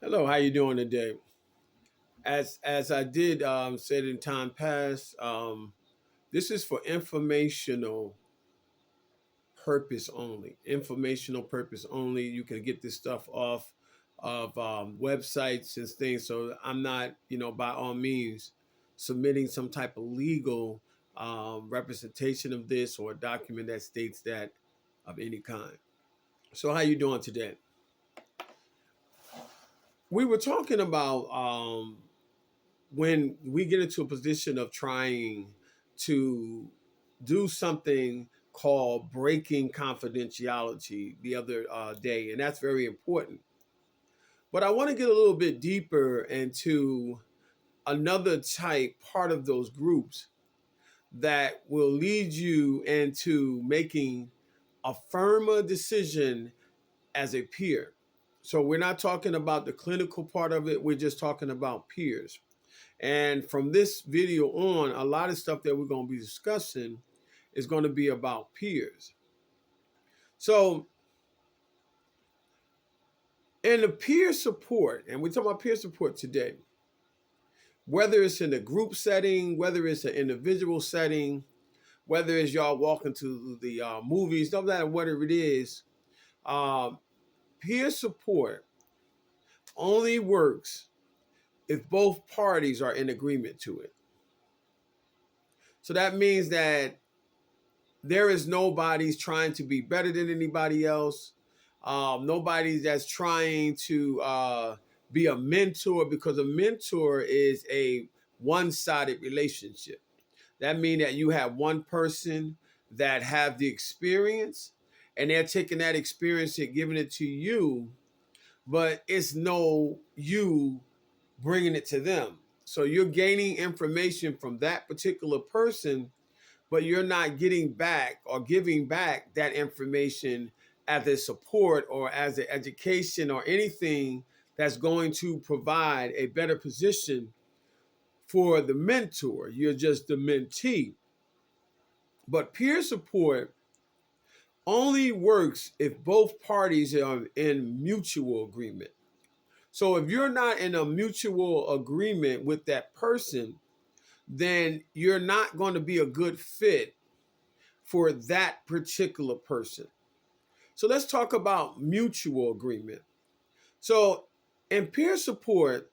Hello, how you doing today? As I did said in time past, this is for informational purpose only. Informational purpose only. You can get this stuff off of websites and things. So I'm not, by all means, submitting some type of legal representation of this or a document that states that of any kind. So how you doing today? We were talking about when we get into a position of trying to do something called breaking confidentiality the other day, and that's very important. But I want to get a little bit deeper into another type part of those groups that will lead you into making a firmer decision as a peer. So we're not talking about the clinical part of it, we're just talking about peers. And from this video on, a lot of stuff that we're going to be discussing is going to be about peers. So, in the peer support, and we're talking about peer support today, whether it's in a group setting, whether it's an individual setting, whether it's y'all walking to the movies, no matter what it is, um, peer support only works if both parties are in agreement to it. So that means that there is nobody's trying to be better than anybody else. Nobody that's trying to be a mentor, because a mentor is a one-sided relationship. That means that you have one person that have the experience and they're taking that experience and giving it to you, but it's no you bringing it to them. So you're gaining information from that particular person, but you're not getting back or giving back that information as a support or as an education or anything that's going to provide a better position for the mentor. You're just the mentee. But peer support only works if both parties are in mutual agreement. So if you're not in a mutual agreement with that person, then you're not going to be a good fit for that particular person. So let's talk about mutual agreement. So in peer support,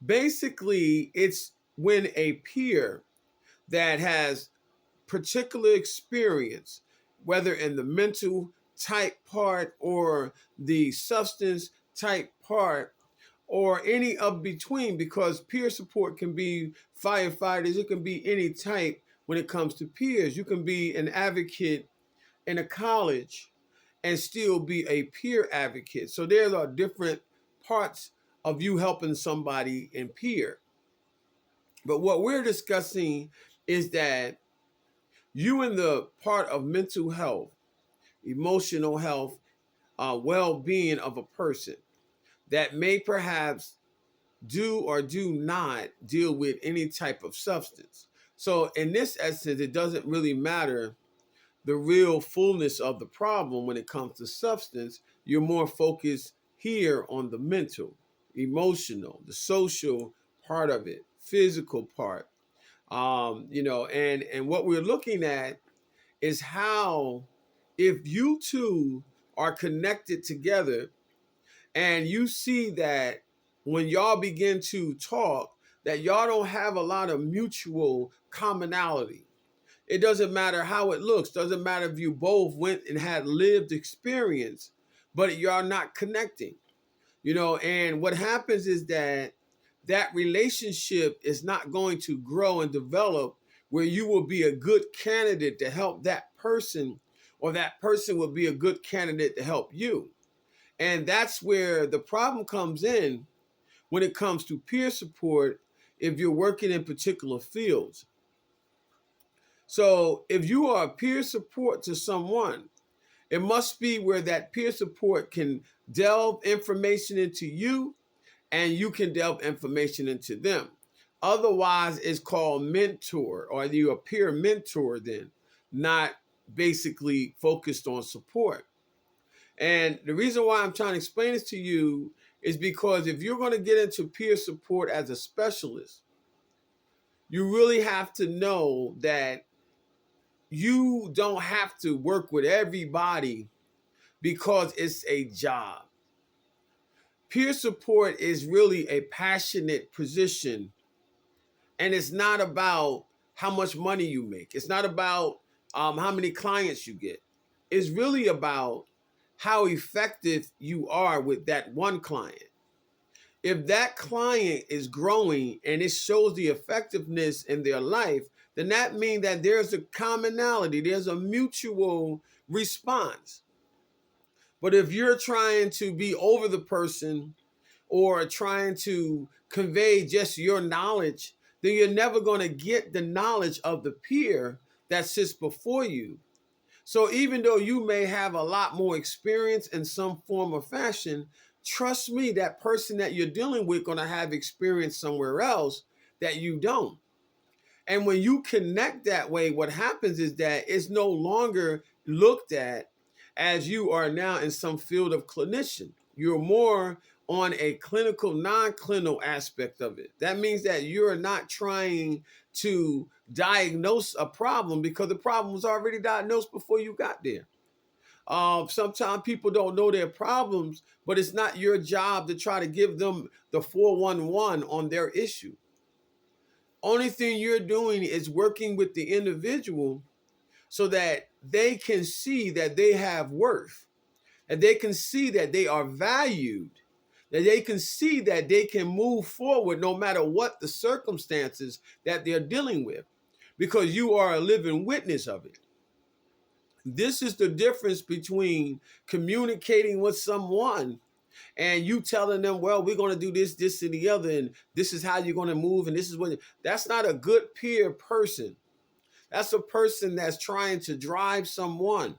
basically it's when a peer that has particular experience, whether in the mental type part or the substance type part or any of between, because peer support can be firefighters, it can be any type when it comes to peers. You can be an advocate in a college and still be a peer advocate. So there are different parts of you helping somebody in peer. But what we're discussing is that you in the part of mental health, emotional health, well-being of a person that may perhaps do or do not deal with any type of substance. So in this essence, it doesn't really matter the real fullness of the problem when it comes to substance. You're more focused here on the mental, emotional, the social part of it, physical part. And what we're looking at is how, if you two are connected together and you see that when y'all begin to talk, that y'all don't have a lot of mutual commonality. It doesn't matter how it looks. Doesn't matter if you both went and had lived experience, but y'all not connecting. And what happens is that that relationship is not going to grow and develop where you will be a good candidate to help that person, or that person will be a good candidate to help you. And that's where the problem comes in when it comes to peer support if you're working in particular fields. So if you are peer support to someone, it must be where that peer support can delve information into you and you can delve information into them. Otherwise, it's called mentor, or you a peer mentor then, not basically focused on support. And the reason why I'm trying to explain this to you is because if you're going to get into peer support as a specialist, you really have to know that you don't have to work with everybody because it's a job. Peer support is really a passionate position, and it's not about how much money you make. It's not about how many clients you get. It's really about how effective you are with that one client. If that client is growing and it shows the effectiveness in their life, then that means that there's a commonality, there's a mutual response. But if you're trying to be over the person or trying to convey just your knowledge, then you're never going to get the knowledge of the peer that sits before you. So even though you may have a lot more experience in some form or fashion, trust me, that person that you're dealing with going to have experience somewhere else that you don't. And when you connect that way, what happens is that it's no longer looked at as you are now in some field of clinician. You're more on a clinical, non-clinical aspect of it. That means that you're not trying to diagnose a problem because the problem was already diagnosed before you got there. Sometimes people don't know their problems, but it's not your job to try to give them the 411 on their issue. Only thing you're doing is working with the individual so that they can see that they have worth, and they can see that they are valued, that they can see that they can move forward no matter what the circumstances that they're dealing with, because you are a living witness of it. This is the difference between communicating with someone and you telling them, well, we're going to do this, this, and the other, and this is how you're going to move, and this is what. That's not a good peer person. That's a person that's trying to drive someone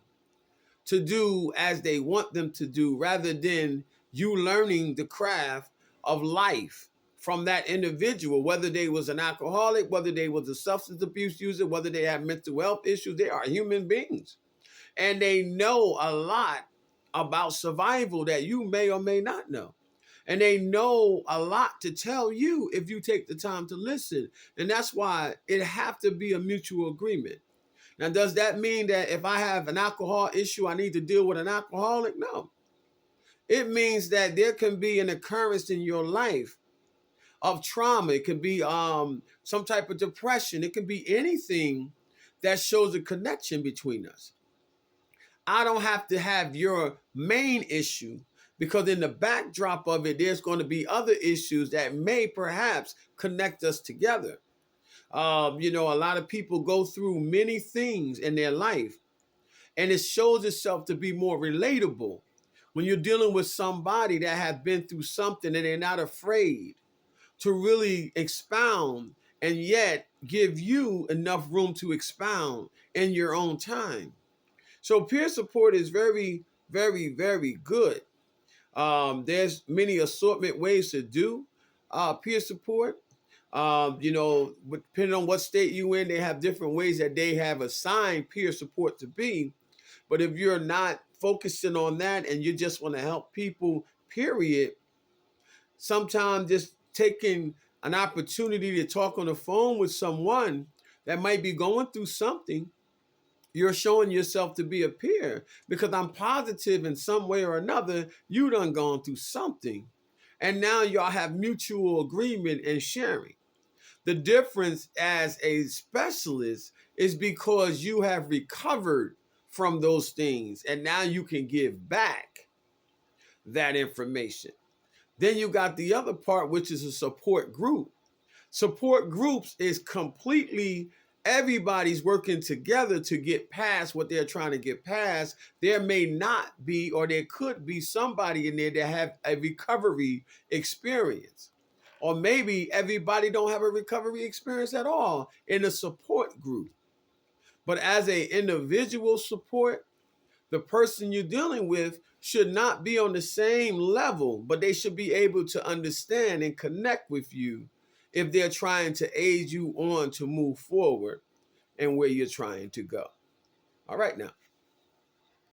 to do as they want them to do, rather than you learning the craft of life from that individual, whether they was an alcoholic, whether they was a substance abuse user, whether they have mental health issues. They are human beings, and they know a lot about survival that you may or may not know. And they know a lot to tell you if you take the time to listen. And that's why it have to be a mutual agreement. Now, does that mean that if I have an alcohol issue, I need to deal with an alcoholic? No. It means that there can be an occurrence in your life of trauma. It can be some type of depression. It can be anything that shows a connection between us. I don't have to have your main issue, because in the backdrop of it, there's going to be other issues that may perhaps connect us together. A lot of people go through many things in their life, and it shows itself to be more relatable when you're dealing with somebody that has been through something and they're not afraid to really expound and yet give you enough room to expound in your own time. So peer support is very, very, very good. There's many assortment ways to do peer support. Depending on what state you in, they have different ways that they have assigned peer support to be. But if you're not focusing on that and you just want to help people, period, sometimes just taking an opportunity to talk on the phone with someone that might be going through something, you're showing yourself to be a peer, because I'm positive in some way or another you done gone through something, and now y'all have mutual agreement and sharing. The difference as a specialist is because you have recovered from those things and now you can give back that information. Then you got the other part, which is a support group. Support groups is completely everybody's working together to get past what they're trying to get past. There may not be, or there could be somebody in there that have a recovery experience. Or maybe everybody don't have a recovery experience at all in a support group. But as an individual support, the person you're dealing with should not be on the same level, but they should be able to understand and connect with you if they're trying to aid you on to move forward and where you're trying to go. All right, now.